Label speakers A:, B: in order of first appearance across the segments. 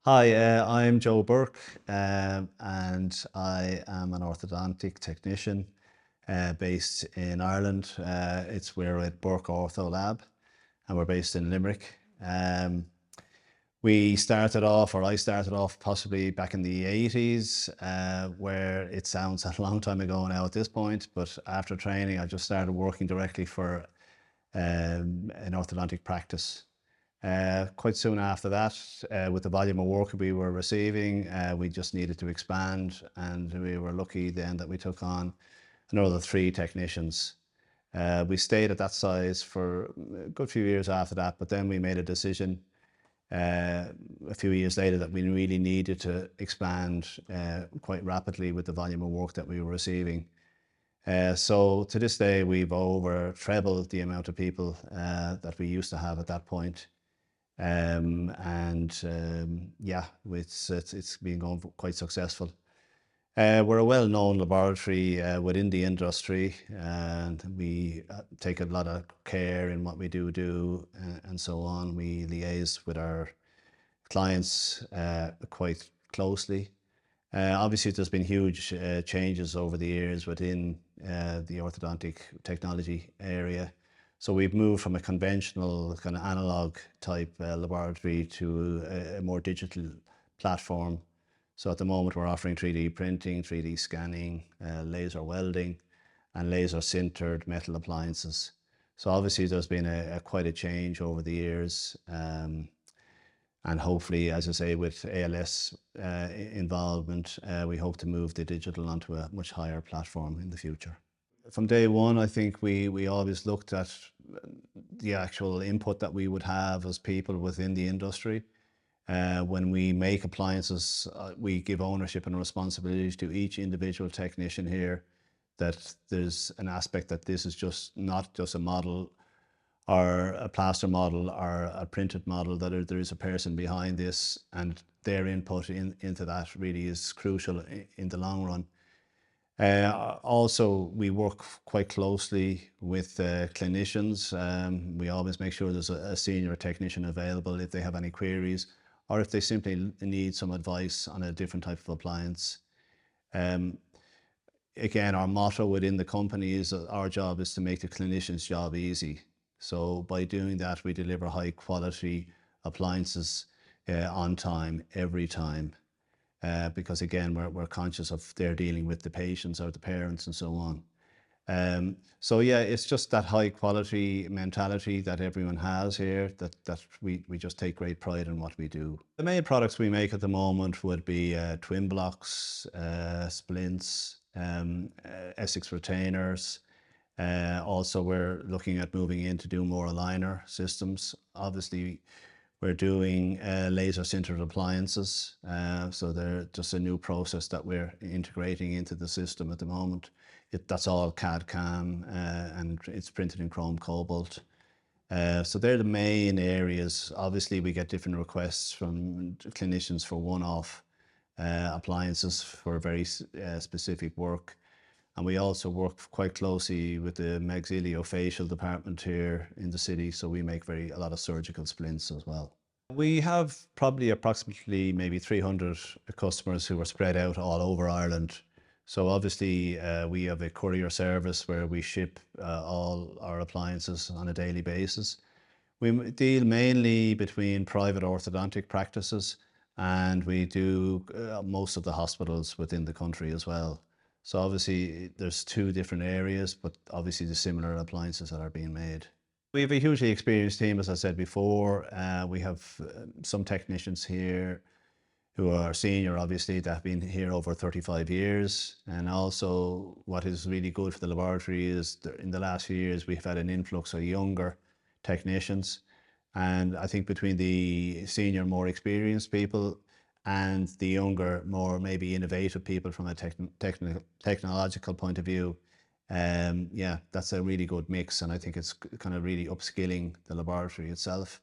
A: Hi, I'm Joe Burke, and I am an orthodontic technician based in Ireland. We're at Burke Ortho Lab, and we're based in Limerick. We started off, or I started off possibly back in the 80s, where it sounds a long time ago now at this point, but after training, I just started working directly for an orthodontic practice. Quite soon after that, with the volume of work we were receiving, we just needed to expand, and we were lucky then that we took on another three technicians. We stayed at that size for a good few years after that, but then we made a decision a few years later that we really needed to expand quite rapidly with the volume of work that we were receiving. So to this day, we've over trebled the amount of people that we used to have at that point. Yeah, it's been going quite successful. We're a well-known laboratory within the industry, and we take a lot of care in what we do and so on. We liaise with our clients quite closely. Obviously, there's been huge changes over the years within the orthodontic technology area. So we've moved from a conventional kind of analog type laboratory to a more digital platform. So at the moment we're offering 3D printing, 3D scanning, laser welding, and laser sintered metal appliances. So obviously there's been quite a change over the years. And hopefully, as I say, with ALS involvement, we hope to move the digital onto a much higher platform in the future. From day one, I think we always looked at the actual input that we would have as people within the industry. When we make appliances, we give ownership and responsibility to each individual technician here, that there's an aspect that this is just not just a model or a plaster model or a printed model, that there is a person behind this, and their input into that really is crucial in the long run. Also, we work quite closely with clinicians. We always make sure there's a senior technician available if they have any queries, or if they simply need some advice on a different type of appliance. Again, our motto within the company is that our job is to make the clinician's job easy. So by doing that, we deliver high quality appliances on time, every time. Because again, we're conscious of they're dealing with the patients or the parents and so on. So yeah, it's just that high quality mentality that everyone has here, that we just take great pride in what we do. The main products we make at the moment would be twin blocks, splints, Essex retainers. Also, we're looking at moving in to do more aligner systems. Obviously, we're doing laser sintered appliances. So they're just a new process that we're integrating into the system at the moment. That's all CAD/CAM, and it's printed in chrome cobalt. So they're the main areas. Obviously, we get different requests from clinicians for one-off appliances for very specific work. And we also work quite closely with the maxillofacial department here in the city. So we make a lot of surgical splints as well. We have probably approximately maybe 300 customers who are spread out all over Ireland. So obviously we have a courier service where we ship all our appliances on a daily basis. We deal mainly between private orthodontic practices, and we do most of the hospitals within the country as well. So obviously there's two different areas, but obviously the similar appliances that are being made. We have a hugely experienced team, as I said before. We have some technicians here who are senior, obviously, that have been here over 35 years. And also what is really good for the laboratory is that in the last few years, we've had an influx of younger technicians. And I think between the senior, more experienced people and the younger, more maybe innovative people from a technological point of view, yeah, that's a really good mix. And I think it's kind of really upskilling the laboratory itself.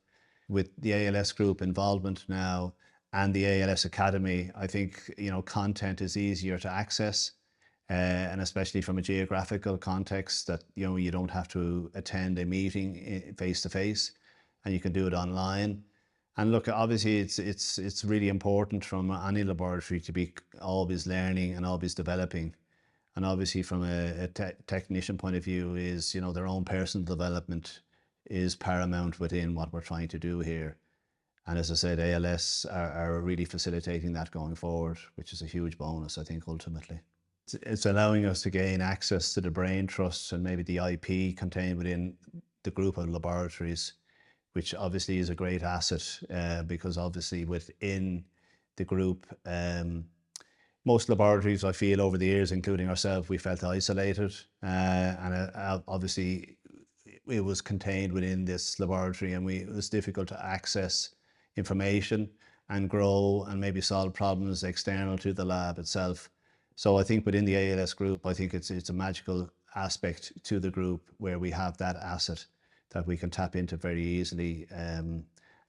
A: With the ALS group involvement now and the ALS Academy, I think, content is easier to access. And especially from a geographical context, that, you don't have to attend a meeting face to face, and you can do it online. And look, obviously, it's really important from any laboratory to be always learning and always developing. And obviously, from a technician point of view, is their own personal development is paramount within what we're trying to do here. And as I said, ALS are really facilitating that going forward, which is a huge bonus, I think, ultimately. It's allowing us to gain access to the brain trusts and maybe the IP contained within the group of laboratories, which obviously is a great asset because obviously within the group, most laboratories, I feel over the years, including ourselves, we felt isolated, and obviously it was contained within this laboratory, and it was difficult to access information and grow and maybe solve problems external to the lab itself. So I think within the ALS group, I think it's a magical aspect to the group where we have that asset that we can tap into very easily. And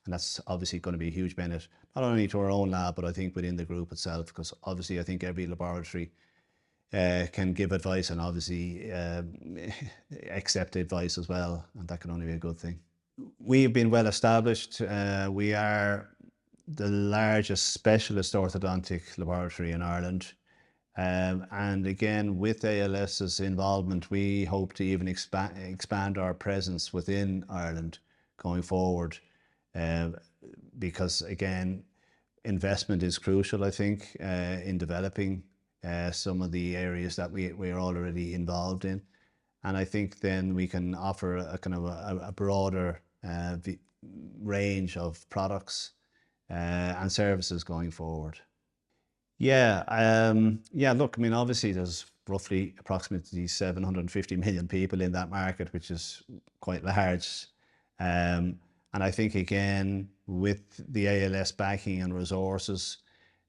A: that's obviously going to be a huge benefit, not only to our own lab, but I think within the group itself, because obviously I think every laboratory can give advice and obviously accept advice as well, and that can only be a good thing. We've been well established. We are the largest specialist orthodontic laboratory in Ireland. And again, with ALS's involvement, we hope to even expand our presence within Ireland going forward. Because again, investment is crucial, I think, in developing some of the areas that we are already involved in. And I think then we can offer a kind of a broader range of products and services going forward. Yeah, look, I mean, obviously there's roughly approximately 750 million people in that market, which is quite large. And I think, again, with the ALS backing and resources,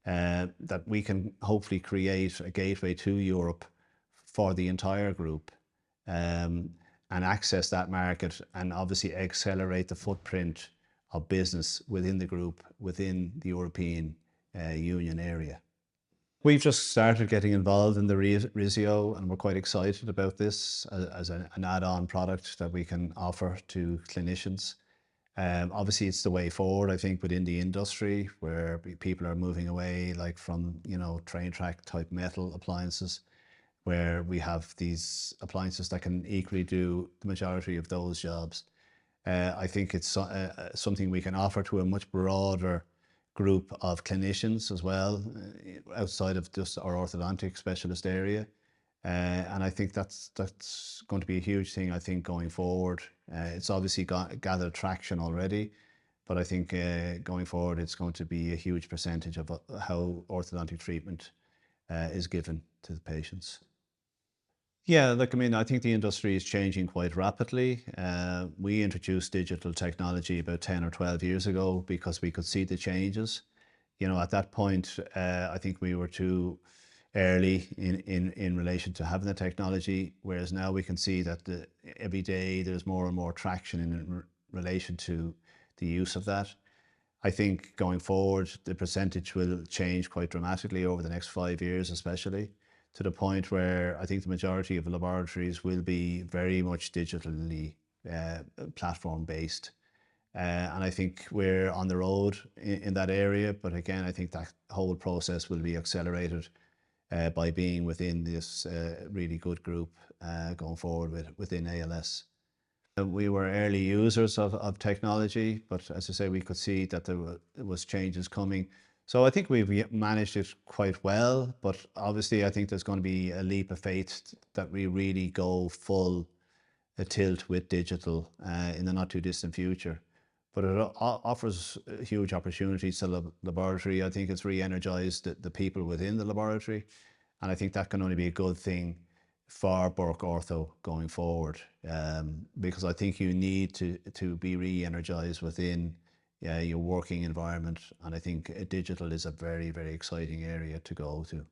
A: that we can hopefully create a gateway to Europe for the entire group, and access that market and obviously accelerate the footprint of business within the group, within the European Union area. We've just started getting involved in the Risio, and we're quite excited about this as an add-on product that we can offer to clinicians. Obviously, it's the way forward, I think, within the industry where people are moving away like from, train track type metal appliances, where we have these appliances that can equally do the majority of those jobs. I think it's something we can offer to a much broader group of clinicians as well, outside of just our orthodontic specialist area. And I think that's going to be a huge thing, I think, going forward. It's obviously gathered traction already, but I think going forward, it's going to be a huge percentage of how orthodontic treatment is given to the patients. Yeah, look, I mean, I think the industry is changing quite rapidly. We introduced digital technology about 10 or 12 years ago because we could see the changes. At that point, I think we were too early in relation to having the technology, whereas now we can see that every day there's more and more traction in relation to the use of that. I think going forward, the percentage will change quite dramatically over the next 5 years, especially, to the point where I think the majority of laboratories will be very much digitally platform based. And I think we're on the road in that area. But again, I think that whole process will be accelerated by being within this really good group going forward within ALS. We were early users of technology, but as I say, we could see that there was changes coming. So I think we've managed it quite well, but obviously I think there's going to be a leap of faith that we really go full tilt with digital in the not too distant future. But it offers huge opportunities to the laboratory. I think it's re-energized the people within the laboratory, and I think that can only be a good thing for Burke Ortho going forward, because I think you need to be re-energized within your working environment, and I think digital is a very, very exciting area to go to.